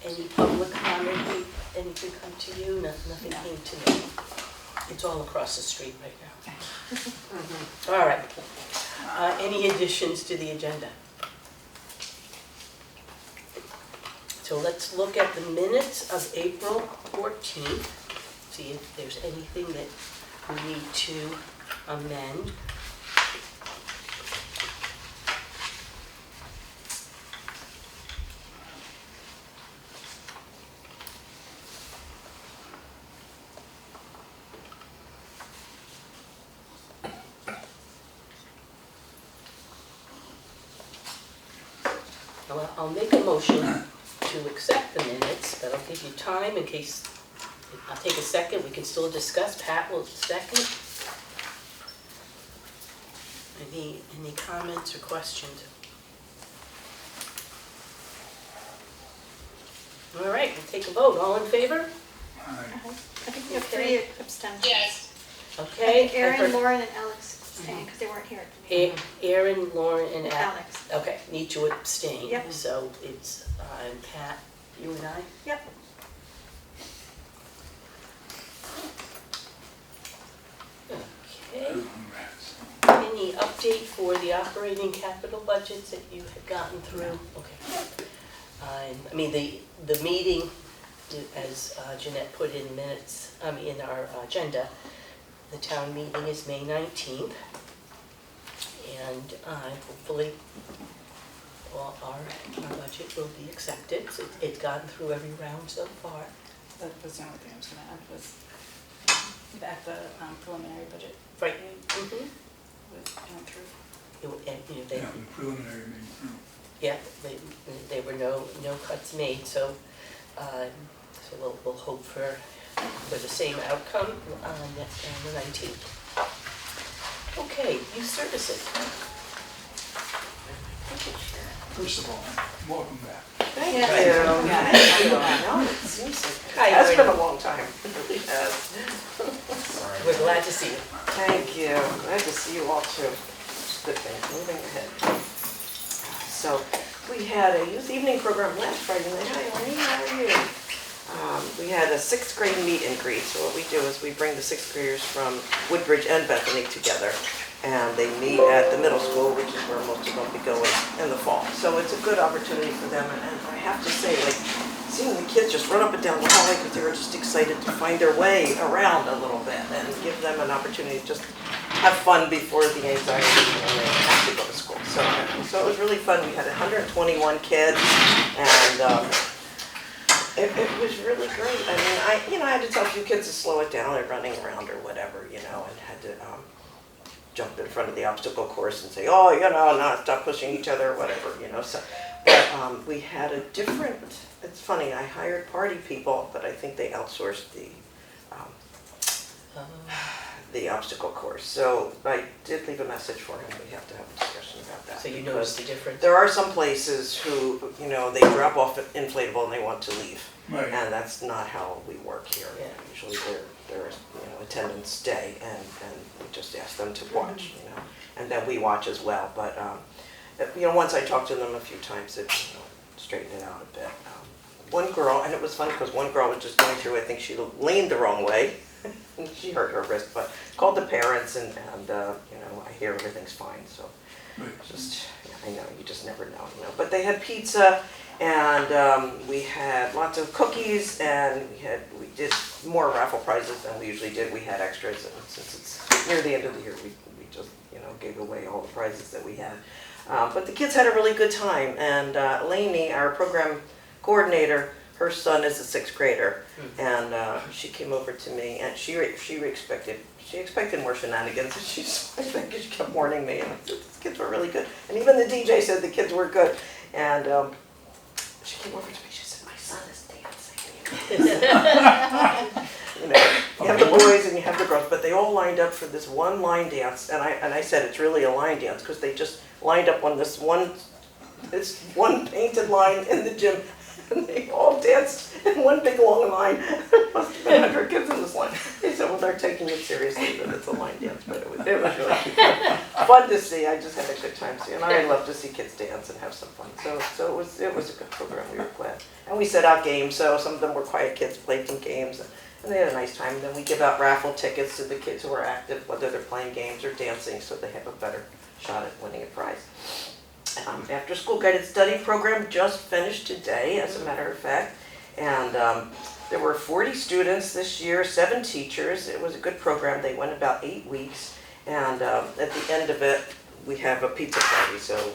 Any public comment, anything come to you? Nothing came to me. It's all across the street right now. All right. Any additions to the agenda? So let's look at the minutes of April 14th, see if there's anything that we need to amend. Well, I'll make a motion to accept the minutes, but I'll give you time in case, I'll take a second, we can still discuss. Pat will second. Any comments or questions? All right, we'll take a vote. All in favor? I think we have 3 abstentions. Yes. Okay. Aaron, Lauren, and Alex abstained because they weren't here at the meeting. Aaron, Lauren, and Alex. Okay, need to abstain. Yep. So it's Pat, you and I? Yep. Okay. Any update for the operating capital budgets that you had gotten through? Okay. I mean, the meeting, as Jeanette put in minutes, in our agenda, the town meeting is May 19th. And hopefully all our budget will be accepted. So it's gotten through every round so far. That was the only thing I was going to add was at the preliminary budget. Right. Went through. And, Yeah, the preliminary meeting. yeah, there were no cuts made, so we'll hope for the same outcome on the 19th. Okay, youth services. First of all, welcome back. Thank you. Yeah. I know, it seems like, it has been a long time, it really has. We're glad to see you. Thank you, glad to see you all too. Good thing, moving ahead. So, we had a youth evening program last Friday night. Hi, Elaine, how are you? We had a 6th grade meet and greet. So what we do is we bring the 6th graders from Woodbridge and Bethany together. And they meet at the middle school, which is where most of them will be going in the fall. So it's a good opportunity for them. And I have to say, like, seeing the kids just run up and down the hallway because they were just excited to find their way around a little bit and give them an opportunity to just have fun before the anxiety when they have to go to school. So it was really fun. We had 121 kids, and it was really great. I mean, I had to tell a few kids to slow it down. They're running around or whatever, and had to jump in front of the obstacle course and say, oh, no, stop pushing each other or whatever, So, but we had a different. It's funny. I hired party people, but I think they outsourced the obstacle course. So I did leave a message for him. We have to have a discussion about that. So you noticed the difference? There are some places who, they drop off an inflatable and they want to leave. Right. And that's not how we work here. Yeah. Usually their attendants stay and we just ask them to watch, and then we watch as well. But, once I talked to them a few times, it straightened it out a bit. One girl, and it was funny because one girl was just going through, I think she leaned the wrong way. And she hurt her wrist, but called the parents and I hear everything's fine. So Right. just, I know, you just never know, But they had pizza and we had lots of cookies and we did more raffle prizes than we usually did. We had extras, and since it's near the end of the year, we just, gave away all the prizes that we had. But the kids had a really good time, and Lainey, our program coordinator, her son is a 6th grader, and she came over to me, and she expected more shenanigans, and she kept warning me, and I said, the kids were really good, and even the DJ said the kids were good, and she came over to me, she said, my son is dancing. You have the boys and you have the girls, but they all lined up for this one line dance, and I said it's really a line dance because they just lined up on this one painted line in the gym. And they all danced in one big long line. There must have been 100 kids in this line. They said, well, they're taking it seriously, that it's a line dance, but it was really fun to see. I just had a good time seeing. I love to see kids dance and have some fun. So it was a good program. We were glad. And we set out games, so some of them were quiet kids, played some games, and they had a nice time. And then we give out raffle tickets to the kids who are active, whether they're playing games or dancing, so they have a better shot at winning a prize. After school guided study program just finished today, as a matter of fact, and there were 40 students this year, 7 teachers. It was a good program. They went about 8 weeks, and at the end of it, we have a pizza party. So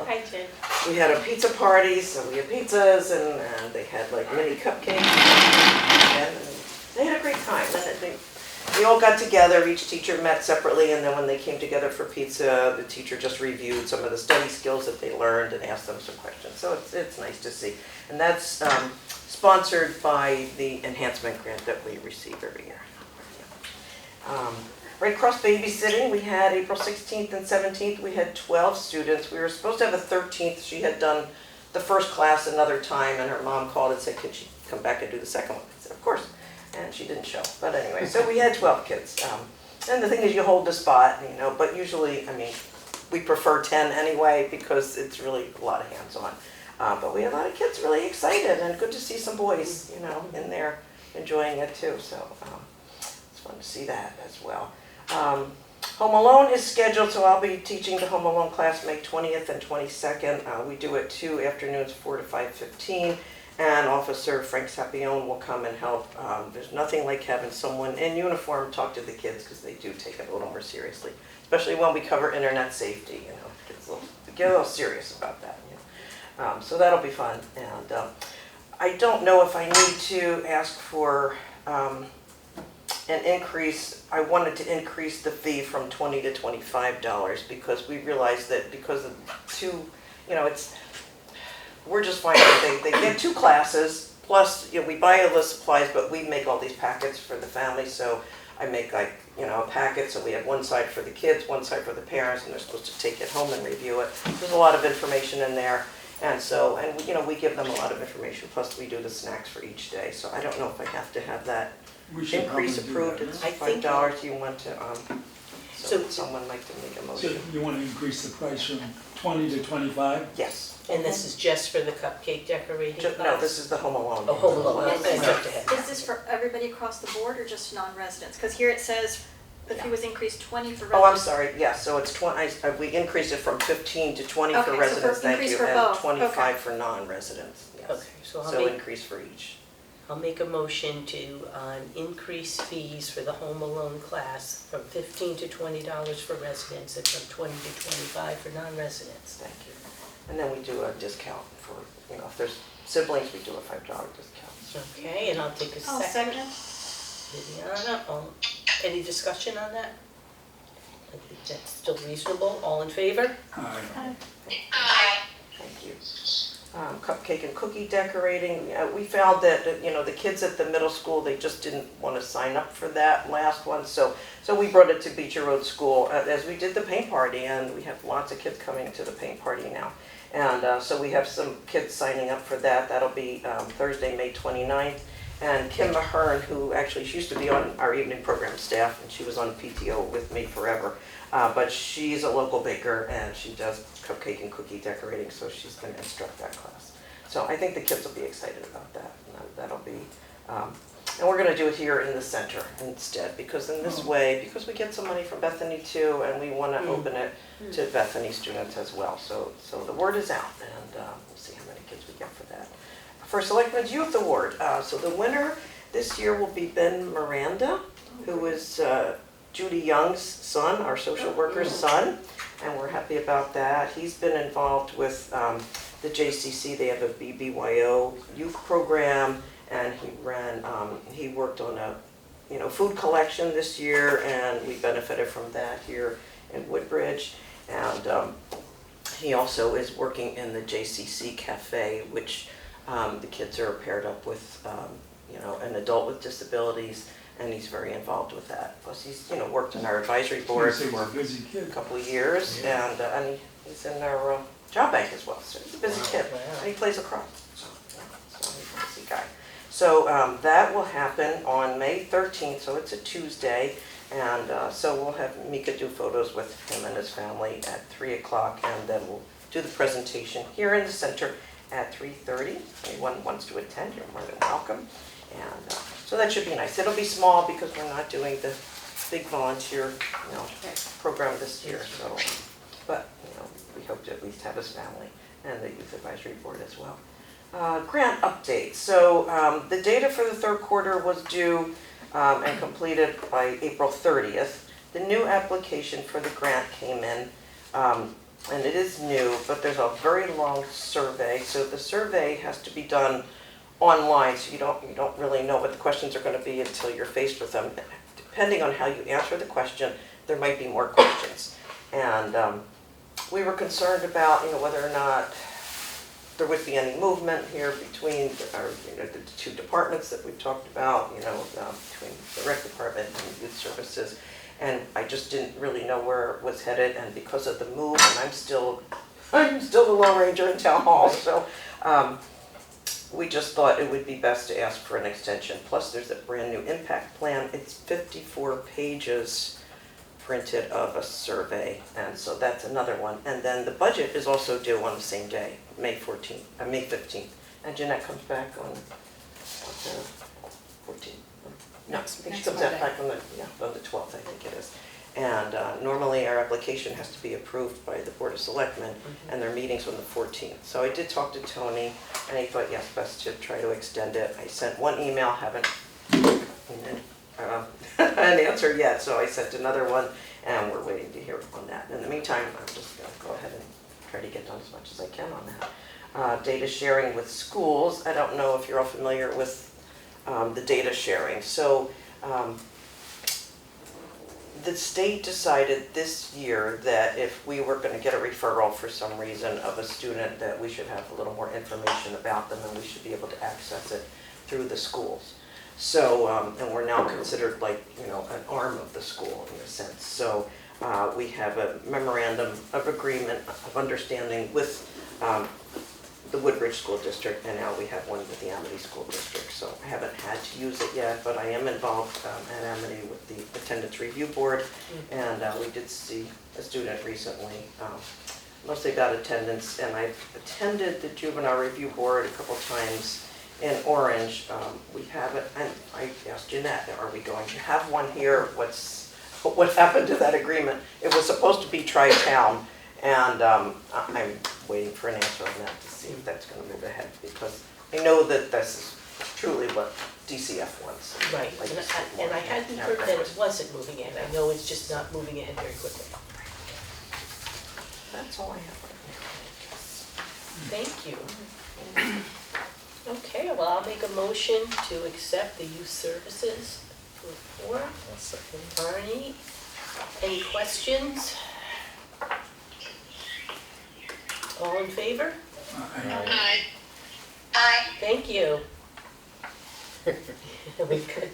Hi, Jen. we had a pizza party, so we had pizzas, and they had like mini cupcakes, and they had a great time. And they all got together, each teacher met separately, and then when they came together for pizza, the teacher just reviewed some of the study skills that they learned and asked them some questions. So it's nice to see. And that's sponsored by the enhancement grant that we receive every year. Red Cross babysitting, we had April 16th and 17th, we had 12 students. We were supposed to have a 13th. She had done the first class another time, and her mom called and said, could she come back and do the second one? I said, of course. And she didn't show. But anyway, so we had 12 kids. And the thing is, you hold the spot, but usually, we prefer 10 anyway because it's really a lot of hands-on. But we had a lot of kids really excited, and good to see some boys, in there enjoying it too. So it's fun to see that as well. Home Alone is scheduled, so I'll be teaching the Home Alone class May 20th and 22nd. We do it 2 afternoons, 4 to 5:15. And Officer Frank Sapione will come and help. There's nothing like having someone in uniform talk to the kids, because they do take it a little more seriously, especially when we cover internet safety. Kids get a little serious about that. So that'll be fun. And I don't know if I need to ask for an increase. I wanted to increase the fee from $20 to $25 because we realized that because of we're just finding that they get 2 classes, plus we buy all the supplies, but we make all these packets for the family. So I make a packet, so we have one side for the kids, one side for the parents, and they're supposed to take it home and review it. There's a lot of information in there, and we give them a lot of information, plus we do the snacks for each day. So I don't know if I have to have that We should increase probably do approved. that, It's huh? I think- $5. You want to, So- would someone like to make a So motion? you want to increase the price from 20 to 25? Yes. And this is just for the cupcake decorating class? No, this is the Home Alone. Oh, Home Alone. Is I this- jumped ahead. Is this for everybody across the board or just non-residents? Because here it says the fee was increased 20 for Oh, I'm residents. sorry, yes, so it's 20, we increased it from 15 to 20 Okay, for so residents, for thank increase you, for and both, 25 okay. for non-residents, yes. Okay, so So increase for each. I'll make a motion to increase fees for the Home Alone class from $15 to $20 for residents and from $20 to $25 for non-residents. Thank you. And then we do a discount for, if there's siblings, we do a $5 discount. Okay, and I'll take a I'll second. second. Viviana, any discussion on that? I think that's still reasonable. All in favor? Aye. Thank you. Cupcake and cookie decorating, we found that, the kids at the middle school, they just didn't want to sign up for that last one, so we brought it to Beecher Road School as we did the paint party, and we have lots of kids coming to the paint party now. And so we have some kids signing up for that. That'll be Thursday, May 29th. And Kim Mahern, who actually, she used to be on our evening program staff, and she was on PTO with me forever. But she's a local baker, and she does cupcake and cookie decorating, so she's going to instruct that class. So I think the kids will be excited about that. And that'll be, and we're going to do it here in the center instead, because in this way, because we get some money from Bethany too, and we want to open it to Bethany students as well. So the word is out, and we'll see how many kids we get for that. For Selectmen's Youth Award, so the winner this year will be Ben Miranda, who is Judy Young's son, our social worker's son, and we're happy about that. He's been involved with the JCC. They have a BBYO youth program, and he worked on a food collection this year, and we benefited from that here in Woodbridge. And he also is working in the JCC Cafe, which the kids are paired up with an adult with disabilities, and he's very involved with that. Plus he's worked in our advisory board He's for a busy a kid. couple of years, and he's in our job bank as well, so he's a busy kid, Wow. and he plays lacrosse. So, So that will happen on May 13th, so it's a Tuesday. And so we'll have Mika do photos with him and his family at 3 o'clock, and then we'll do the presentation here in the center at 3:30. If anyone wants to attend, you're more than welcome. And so that should be nice. It'll be small because we're not doing the big volunteer, program this year. So, but we hope to at least have his family and the youth advisory board as well. Grant update. So the data for the third quarter was due and completed by April 30th. The new application for the grant came in, and it is new, but there's a very long survey. So the survey has to be done online, so you don't really know what the questions are going to be until you're faced with them. Depending on how you answer the question, there might be more questions. And we were concerned about whether or not there would be any movement here between the two departments that we've talked about, between the rec department and youth services. And I just didn't really know where it was headed, and because of the move, and I'm still the Lone Ranger in town hall, so we just thought it would be best to ask for an extension. Plus, there's a brand new impact plan. It's 54 pages printed of a survey, and so that's another one. And then the budget is also due on the same day, May 15th. And Jeanette comes back on the 14th. No, I think she comes back on the 12th, I think it is. And normally our application has to be approved by the Board of Selectmen, and their meeting's on the 14th. So I did talk to Tony, and he thought, yes, best to try to extend it. I sent one email, haven't an answer yet, so I sent another one, and we're waiting to hear on that. In the meantime, I'm just going to go ahead and try to get done as much as I can on that. Data sharing with schools. I don't know if you're all familiar with the data sharing. So the state decided this year that if we were going to get a referral for some reason of a student, that we should have a little more information about them, and we should be able to access it through the schools. So, and we're now considered like, an arm of the school in a sense. So we have a memorandum of agreement of understanding with the Woodbridge School District, and now we have one with the Amity School District. So I haven't had to use it yet, but I am involved at Amity with the Attendance Review Board, and we did see a student recently, mostly about attendance, and I've attended the Juvenile Review Board a couple times in Orange. We have it, and I asked Jeanette, are we going to have one here? What happened to that agreement? It was supposed to be tri-town, and I'm waiting for an answer on that to see if that's going to move ahead, because I know that this is truly what DCF wants. Right, and I hadn't heard that it wasn't moving ahead. I know it's just not moving ahead very quickly. That's all I have right Thank you. Okay, well, I'll make a motion to accept the youth services report. Barney, any questions? All in favor? Aye. Aye. Thank you. We could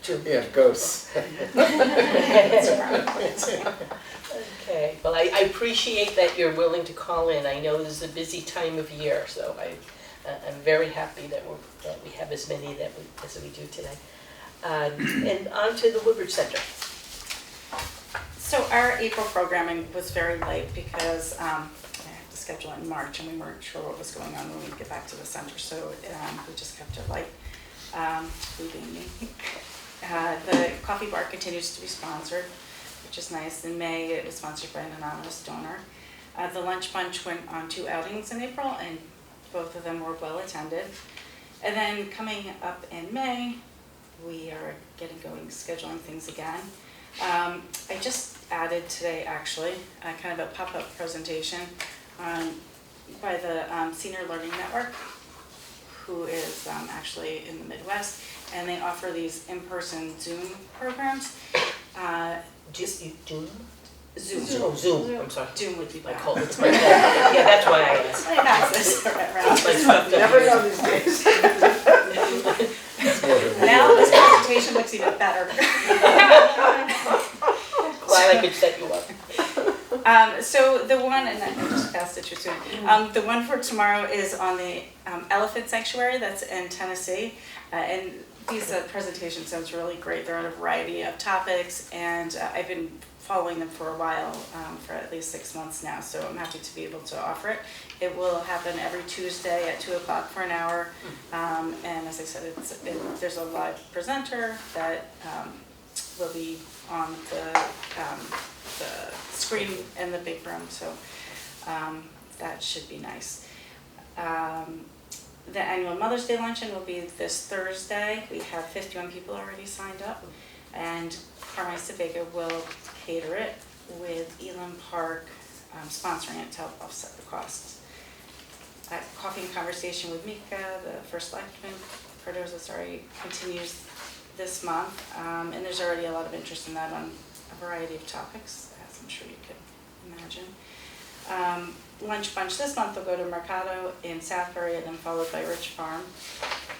do. Yeah, ghosts. Okay, well, I appreciate that you're willing to call in. I know this is a busy time of year, so I'm very happy that we have as many as we do today. And on to the Woodbridge Center. So our April programming was very light because I had to schedule it in March, and we weren't sure what was going on when we get back to the center, so we just kept it light. We being me. The coffee bar continues to be sponsored, which is nice. In May, it was sponsored by an anonymous donor. The lunch bunch went on 2 outings in April, and both of them were well attended. And then coming up in May, we are getting going, scheduling things again. I just added today, actually, kind of a pop-up presentation by the Senior Learning Network, who is actually in the Midwest, and they offer these in-person Zoom programs. Zoom? Zoom. Oh, Zoom, I'm sorry. Zoom would be My better. call, it's my fault. Yeah, that's why I asked. I have this around. My stuff now. Never know these days. Now this presentation looks even better. Glad I could set you up. So the one, and I just passed it too soon. The one for tomorrow is on the elephant sanctuary that's in Tennessee. And these presentations sounds really great. They're on a variety of topics, and I've been following them for a while, for at least 6 months now, so I'm happy to be able to offer it. It will happen every Tuesday at 2 o'clock for an hour. And as I said, there's a live presenter that will be on the screen in the big room, so that should be nice. The annual Mother's Day luncheon will be this Thursday. We have 51 people already signed up, and Carmi Vega will cater it with Elam Park sponsoring it to help offset the costs. Coffee and Conversation with Mika, the first selectman, Cardoza, continues this month, and there's already a lot of interest in that on a variety of topics, as I'm sure you could imagine. Lunch bunch this month will go to Mercado in Southbury and then followed by Rich Farm.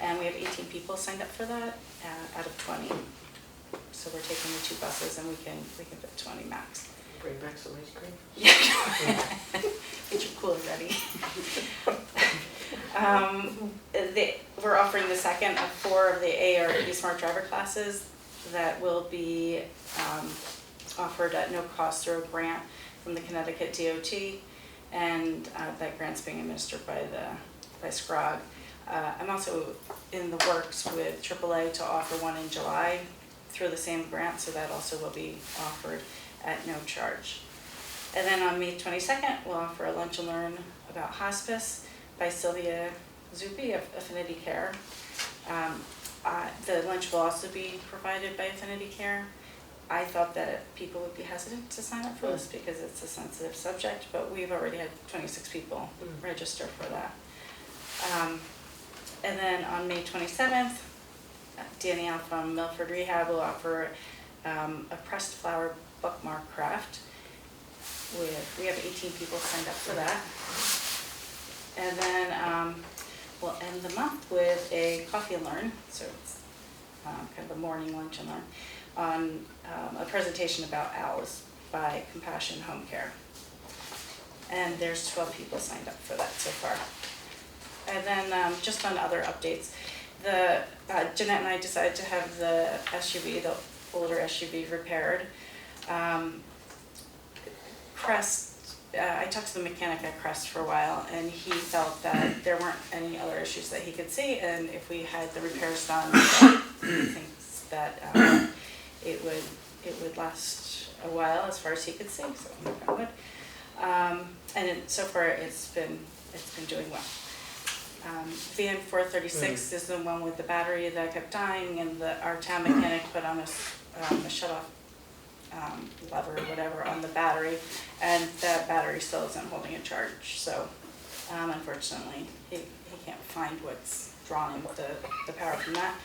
And we have 18 people signed up for that out of 20. So we're taking the 2 buses and we can fit 20 max. Bring back some ice cream. Yeah. Get your cooler ready. We're offering the second of 4 of the ARE Smart Driver classes that will be offered at no cost through a grant from the Connecticut DOT, and that grant's being administered by SCROG. I'm also in the works with AAA to offer one in July through the same grant, so that also will be offered at no charge. And then on May 22nd, we'll offer a lunch and learn about hospice by Sylvia Zuppi of Affinity Care. The lunch will also be provided by Affinity Care. I thought that people would be hesitant to sign up for this because it's a sensitive subject, but we've already had 26 people register for that. And then on May 27th, Danielle from Milford Rehab will offer a pressed flower bookmark craft. We have 18 people signed up for that. And then we'll end the month with a coffee and learn, so it's kind of a morning lunch and learn, on a presentation about owls by Compassion Home Care. And there's 12 people signed up for that so far. And then just on other updates, Jeanette and I decided to have the SUV, the older SUV, repaired. Crest, I talked to the mechanic at Crest for a while, and he felt that there weren't any other issues that he could see, and if we had the repairs done, he thinks that it would last a while as far as he could see, so knock on wood. And so far it's been doing well. Van 436 is the one with the battery that kept dying, and our town mechanic put on a shut-off lever or whatever on the battery, and that battery still isn't holding a charge. So unfortunately, he can't find what's drawing the power from that.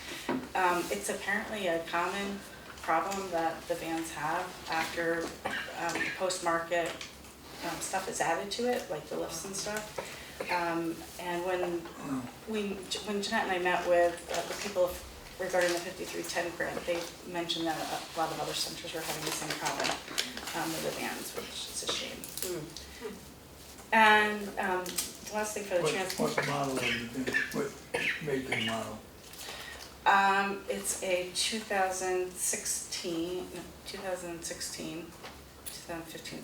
It's apparently a common problem that the vans have after post-market stuff is added to it, like the lifts and stuff. And when Jeanette and I met with the people regarding the 5310 grant, they mentioned that a lot of other centers were having the same problem with the vans, which is a shame. And the last thing for the transport. What model have you been, what make and model? It's a 2015,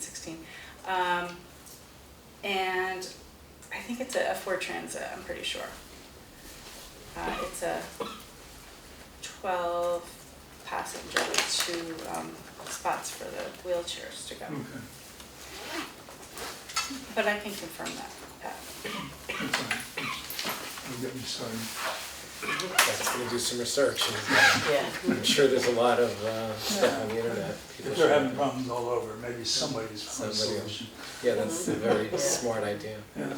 16. And I think it's a Ford Transit, I'm pretty sure. It's a 12 passenger with 2 spots for the wheelchairs to go. Okay. But I can confirm that. That's all right. I'll get me started. That's going to do some research. And, Yeah. I'm sure there's a lot of stuff on the internet. People If they're should- having problems all over, maybe somebody's found a Somebody- solution. Yeah, that's a very smart idea. Yeah.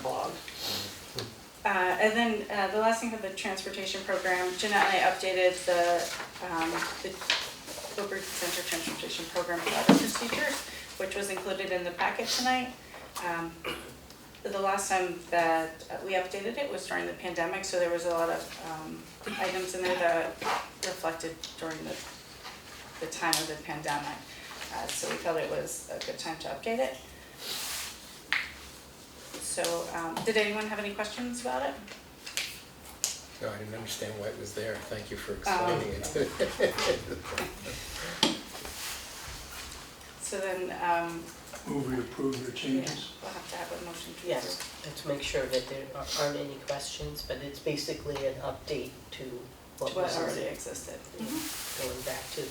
And then the last thing for the transportation program, Jeanette and I updated the Woodbridge Center Transportation Program audit procedures, which was included in the packet tonight. The last time that we updated it was during the pandemic, so there was a lot of items in there that reflected during the time of the pandemic. So we felt it was a good time to update it. So, did anyone have any questions about it? No, I didn't understand why it was there. Thank you for explaining it. So then, Move we approve the yeah, changes. we'll have to have a motion to Yes, approve. let's make sure that there aren't any questions, but it's basically an update to what What was already existed. going back to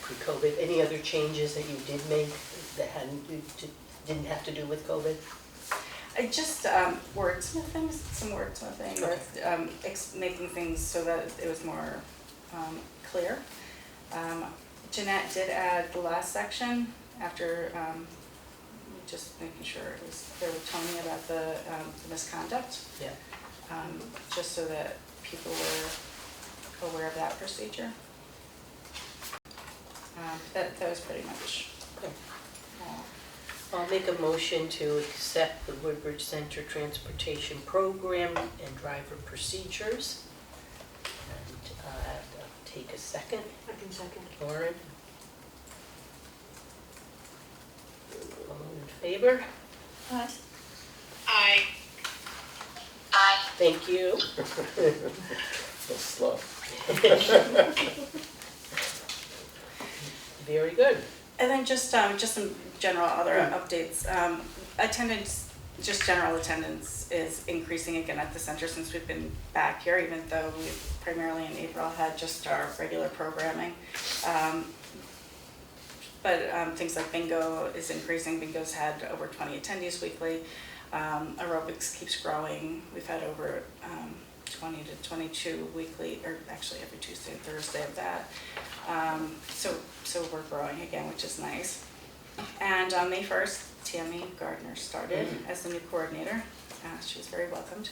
pre-COVID. Any other changes that you did make that didn't have to do with COVID? I just wordsmithing, some wordsmithing, making things so that it was more clear. Jeanette did add the last section after just making sure it was clear with Tony about the misconduct, Yeah. just so that people were aware of that procedure. That was pretty much Okay. all. I'll make a motion to accept the Woodbridge Center Transportation Program and driver procedures. And I'll take a second. I can second. Lauren? All in favor? Aye. Aye. Aye. Thank you. So slow. Very good. And then just some general other updates. Attendance, just general attendance is increasing again at the center since we've been back here, even though we primarily in April had just our regular programming. But things like bingo is increasing. Bingo's had over 20 attendees weekly. Aerobics keeps growing. We've had over 20 to 22 weekly, or actually every Tuesday and Thursday of that. So we're growing again, which is nice. And on May 1st, Tammy Gardner started as the new coordinator. She was very welcomed.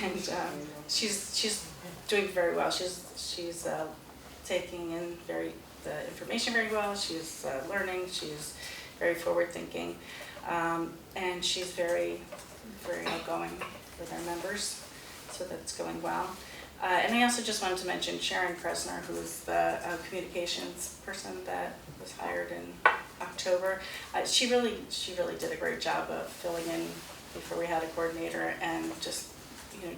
And she's doing very well. She's taking in the information very well. She's learning. She's very forward-thinking. And she's very, very outgoing with our members. So that's going well. And I also just wanted to mention Sharon Kresner, who is the communications person that was hired in October. She really did a great job of filling in before we had a coordinator and just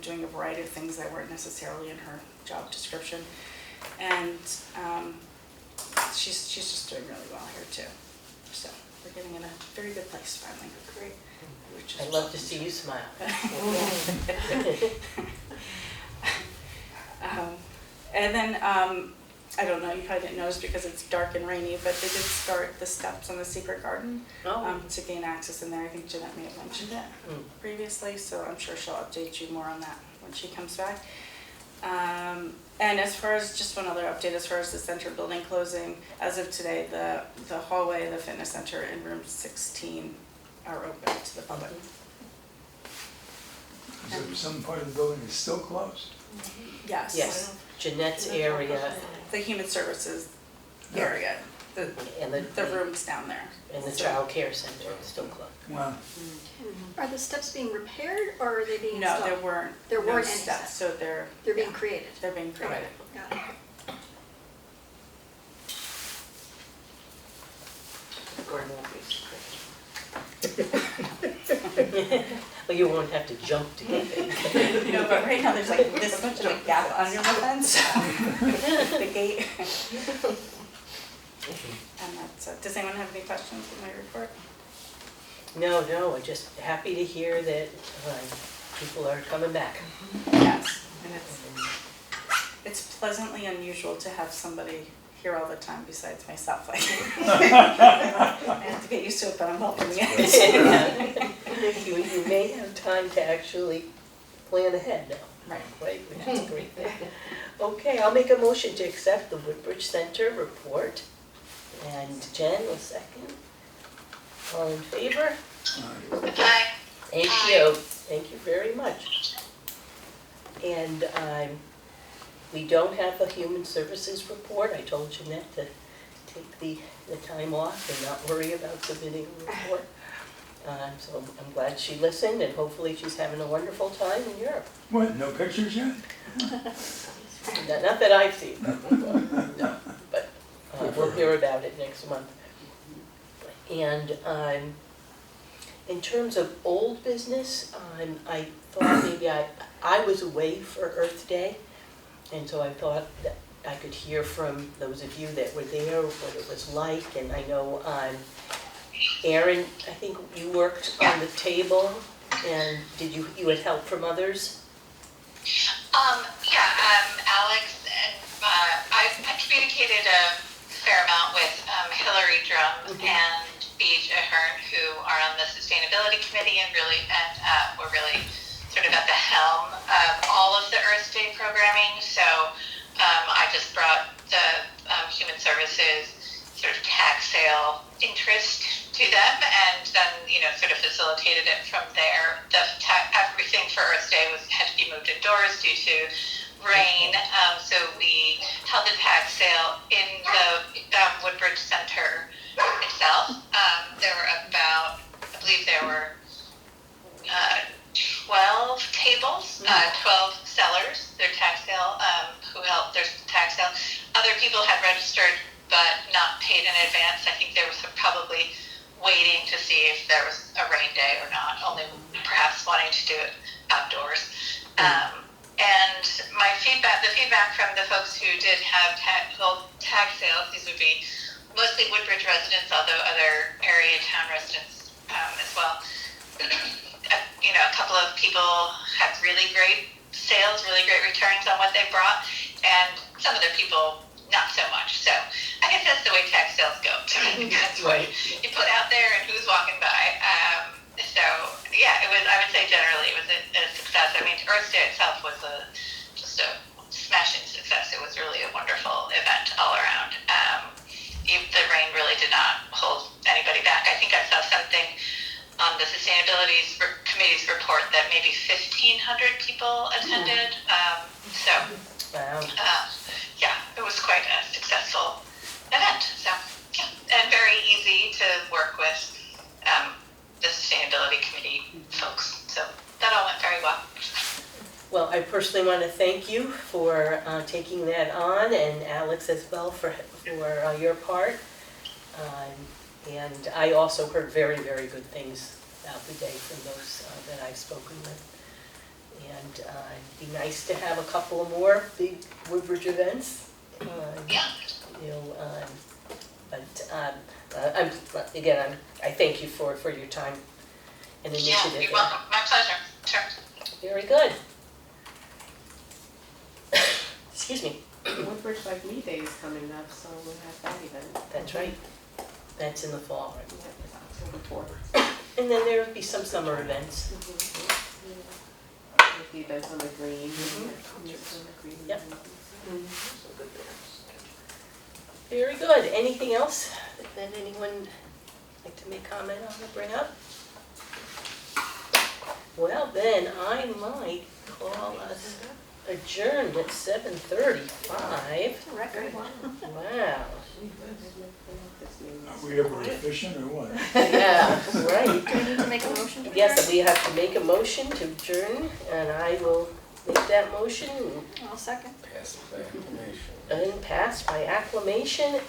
doing a variety of things that weren't necessarily in her job description. And she's just doing really well here too. So we're getting in a very good place finally. Great. I'd love to see you smile. And then, I don't know, you probably didn't notice because it's dark and rainy, but they did start the steps on the secret garden to gain access in there. I think Jeanette may have mentioned it previously, so I'm sure she'll update you more on that when she comes back. And as far as, just one other update, as far as the center building closing, as of today, the hallway, the fitness center and room 16 are open to the public. So some part of the building is still closed? Yes. Yes, Jeanette's area The human services area, and the rooms down there. and the child care center is still closed. Wow. Are the steps being repaired or are they being No, installed? there There no weren't any steps, steps. so they're They're being created. they're being created. Got it. Well, you won't have to jump to get there. No, but right now there's like this much of a gap under the fence, the gate. And that's it. Does anyone have any questions for my report? No, I'm just happy to hear that people are coming back. Yes, and it's pleasantly unusual to have somebody here all the time besides myself. Like, I have to get used to it, but I'm welcoming it. You may have time to actually plan ahead now. Right. Which is a great thing. Okay, I'll make a motion to accept the Woodbridge Center report. And Jen, a second. All in favor? Aye. Thank you. Thank you very much. And we don't have a human services report. I told Jeanette to take the time off and not worry about submitting a report. So I'm glad she listened, and hopefully she's having a wonderful time in Europe. What, no pictures yet? Not that I've seen, no, but we'll hear about it next month. And In terms of old business, I thought maybe I was away for Earth Day, and so I thought that I could hear from those of you that were there what it was like, and I know Erin, I think you worked on the table, and did you had help from others? Alex and I communicated a fair amount with Hillary Drum and Beej Ahern, who are on the sustainability committee and were really sort of at the helm of all of the Earth Day programming. So I just brought the human services sort of tax sale interest to them, and then sort of facilitated it from there. Everything for Earth Day had to be moved indoors due to rain, so we held a tax sale in the Woodbridge Center itself. There were I believe there were 12 tables, 12 sellers, their tax sale, who held their tax sale. Other people had registered but not paid in advance. I think they were probably waiting to see if there was a rain day or not, only perhaps wanting to do it outdoors. And the feedback from the folks who did have hold tax sales, these would be mostly Woodbridge residents, although other area town residents as well. A couple of people had really great sales, really great returns on what they brought, and some other people not so much. So I guess that's the way tax sales go. That's what you put out there and who's walking by. So yeah, I would say generally it was a success. I mean, Earth Day itself was just a smashing success. It was really a wonderful event all around. The rain really did not hold anybody back. I think I saw something on the sustainability committee's report that maybe 1,500 people attended. Wow. Yeah, it was quite a successful event. So yeah, and very easy to work with the sustainability committee folks. So that all went very well. Well, I personally want to thank you for taking that on, and Alex as well for your part. And I also heard very, very good things about the day from those that I've spoken with. And it'd be nice to have a couple more big Woodbridge events. I thank you for your time and initiative. Yeah, you're welcome. My pleasure. Sure. Very good. Excuse me. Woodbridge Like Me Day is coming up, so we'll have that event. That's right. That's in the fall. Right? Yeah, it's October 4th. And then there will be some summer events. With the events on the green. Yep. Very good. Anything else that anyone would like to make comment on or bring up? Well, then I might call us adjourned at 7:35. Record. Wow. Are we ever efficient or what? Yeah, right. Do we need to make a motion to adjourn? Yes, we have to make a motion to adjourn, and I will make that motion I'll second. Pass by acclamation. and pass by acclamation